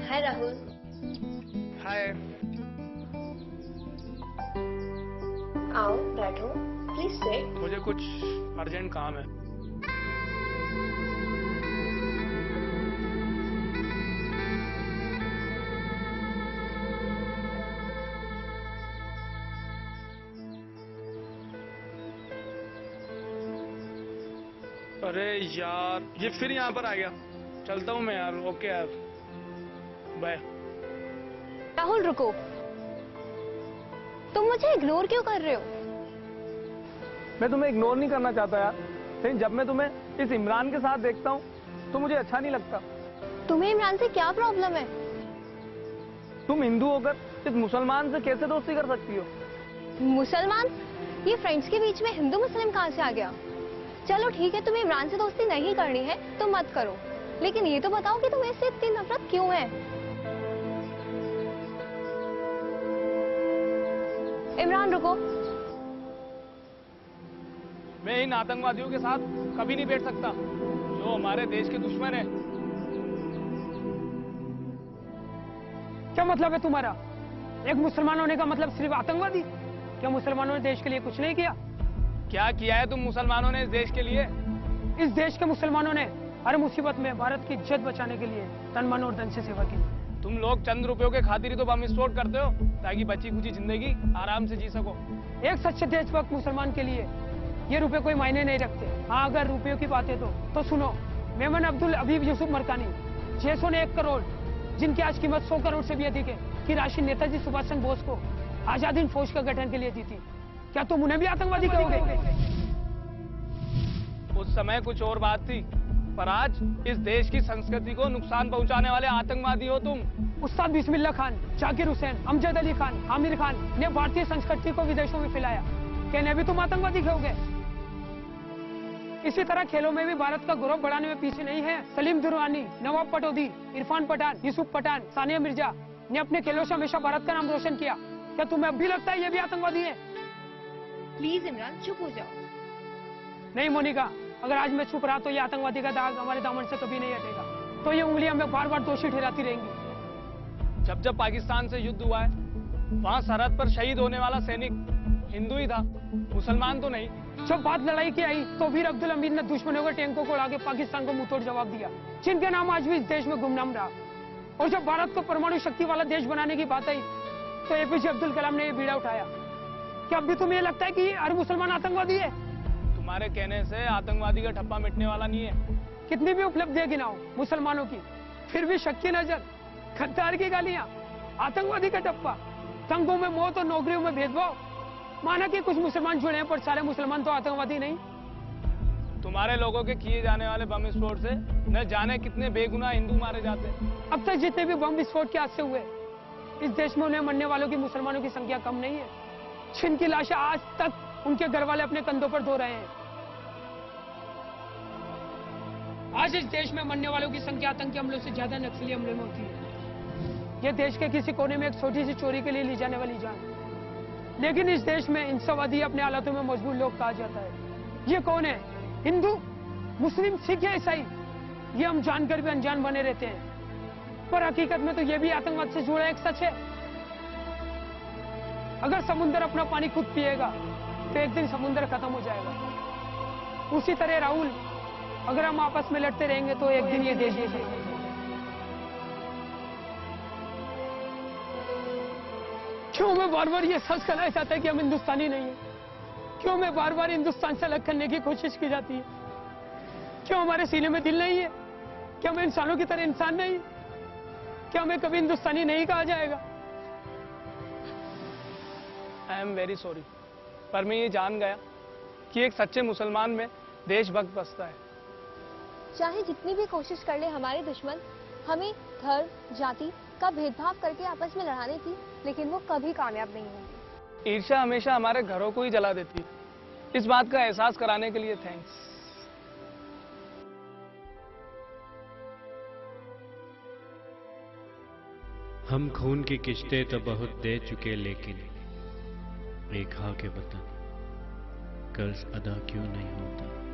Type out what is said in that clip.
हाय राहुल। हाय। आओ बैठो, please sit. मुझे कुछ अर्जेंट काम है। अरे यार, ये फिर यहाँ पर आ गया। चलता हूँ मैं यार। ओके यार, बाय। राहुल रुको, तुम मुझे इग्नोर क्यों कर रहे हो? मैं तुम्हें इग्नोर नहीं करना चाहता यार, लेकिन जब मैं तुम्हें इस इमरान के साथ देखता हूँ तो मुझे अच्छा नहीं लगता। तुम्हें इमरान से क्या प्रॉब्लम है? तुम हिंदू होकर इस मुसलमान से कैसे दोस्ती कर सकती हो? मुसलमान? ये फ्रेंड्स के बीच में हिंदू मुस्लिम कहाँ से आ गया? चलो ठीक है, तुम्हें इमरान से दोस्ती नहीं करनी है तो मत करो, लेकिन ये तो बताओ कि तुम्हें इससे इतनी नफरत क्यों है? इमरान रुको। मैं इन आतंकवादियों के साथ कभी नहीं बैठ सकता जो हमारे देश के दुश्मन है। क्या मतलब है तुम्हारा? एक मुसलमान होने का मतलब सिर्फ आतंकवादी? क्या मुसलमानों ने देश के लिए कुछ नहीं किया? क्या किया है तुम मुसलमानों ने इस देश के लिए? इस देश के मुसलमानों ने हर मुसीबत में भारत की इज्जत बचाने के लिए तन मन और धन से सेवा की। तुम लोग चंद रुपयों के खातिर ही तो बम विस्फोट करते हो ताकि बची कुची जिंदगी आराम से जी सको। एक सच्चे देशभक्त मुसलमान के लिए ये रुपए कोई मायने नहीं रखते। हाँ, अगर रुपयों की बात है तो सुनो, मेमन अब्दुल अबीब यूसुफ मरकानी 600 ने 1 करोड़, जिनकी आज कीमत 100 करोड़ से भी अधिक है, की राशि नेताजी सुभाष चंद्र बोस को आजाद हिंद फौज का गठन के लिए दी थी। क्या तुम उन्हें भी आतंकवादी कहोगे? उस समय कुछ और बात थी, पर आज इस देश की संस्कृति को नुकसान पहुंचाने वाले आतंकवादी हो तुम। उस्ताद बिस्मिल्लाह खान, जाकिर हुसैन, अमजद अली खान, आमिर खान ने भारतीय संस्कृति को विदेशों में फैलाया। कहने भी तुम आतंकवादी कहोगे? इसी तरह खेलों में भी भारत का गौरव बढ़ाने में पीछे नहीं है। सलीम दुरानी, नवाब पटौदी, इरफान पठान, यूसुफ पठान, सानिया मिर्जा ने अपने खेलों से हमेशा भारत का नाम रोशन किया। क्या तुम्हें अब भी लगता है ये भी आतंकवादी है? प्लीज इमरान चुप हो जाओ। नहीं मोनिका, अगर आज मैं चुप रहा तो ये आतंकवादी का दाग हमारे दामन से कभी नहीं हटेगा। तो ये उंगलियां हमें बार बार दोषी ठहराती रहेंगी। जब जब पाकिस्तान से युद्ध हुआ है, वहाँ सरहद पर शहीद होने वाला सैनिक हिंदू ही था, मुसलमान तो नहीं। जब बात लड़ाई की आई तो वीर अब्दुल हमीद ने दुश्मनों के टैंकों को उड़ा के पाकिस्तान को मुंहतोड़ जवाब दिया, जिनके नाम आज भी इस देश में गुमनाम रहा। और जब भारत को परमाणु शक्ति वाला देश बनाने की बात आई तो एपीजे अब्दुल कलाम ने ये बीड़ा उठाया। क्या अब भी तुम्हें लगता है कि हर मुसलमान आतंकवादी है? तुम्हारे कहने से आतंकवादी का ठप्पा मिटने वाला नहीं है। कितनी भी उपलब्धियां गिनाओ मुसलमानों की, फिर भी शक की नजर, गद्दार की गालियां, आतंकवादी का टप्पा, दंगों में मौत और नौकरियों में भेदभाव। माना कि कुछ मुसलमान जुड़े हैं, पर सारे मुसलमान तो आतंकवादी नहीं। तुम्हारे लोगों के किए जाने वाले बम विस्फोट से न जाने कितने बेगुनाह हिंदू मारे जाते हैं। अब तक जितने भी बम विस्फोट के हादसे हुए, इस देश में उन्हें मरने वालों की मुसलमानों की संख्या कम नहीं है, जिनकी लाशें आज तक उनके घर वाले अपने कंधों पर ढो रहे हैं। आज इस देश में मरने वालों की संख्या आतंकी हमलों से ज्यादा नक्सली हमले में होती है। यह देश के किसी कोने में एक छोटी सी चोरी के लिए ली जाने वाली जान, लेकिन इस देश में इंसावादी अपने हालातों में मजबूर लोग कहा जाता है। ये कौन है? हिंदू, मुस्लिम, सिख या ईसाई? ये हम जानकर भी अनजान बने रहते हैं, पर हकीकत में तो ये भी आतंकवाद से जुड़ा एक सच है। अगर समुद्र अपना पानी खुद पिएगा तो एक दिन समुद्र खत्म हो जाएगा। उसी तरह राहुल, अगर हम आपस में लड़ते रहेंगे तो एक दिन ये देश ही खत्म हो जाएगा। क्यों मैं बार बार ये सच कहना चाहता है कि हम हिंदुस्तानी नहीं है? क्यों मैं बार बार हिंदुस्तान से अलग करने की कोशिश की जाती है? क्यों हमारे सीने में दिल नहीं है? क्या मैं इंसानों की तरह इंसान नहीं? क्या हमें कभी हिंदुस्तानी नहीं कहा जाएगा? आई एम वेरी सॉरी, पर मैं ये जान गया कि एक सच्चे मुसलमान में देशभक्त बसता है। चाहे जितनी भी कोशिश कर ले हमारे दुश्मन हमें धर्म जाति का भेदभाव करके आपस में लड़ाने की, लेकिन वो कभी कामयाब नहीं होंगे। ईर्ष्या हमेशा हमारे घरों को ही जला देती है। इस बात का एहसास कराने के लिए थैंक्स। हम खून की किश्तें तो बहुत दे चुके, लेकिन एक हाँ के वतन कर्ज अदा क्यों नहीं होता।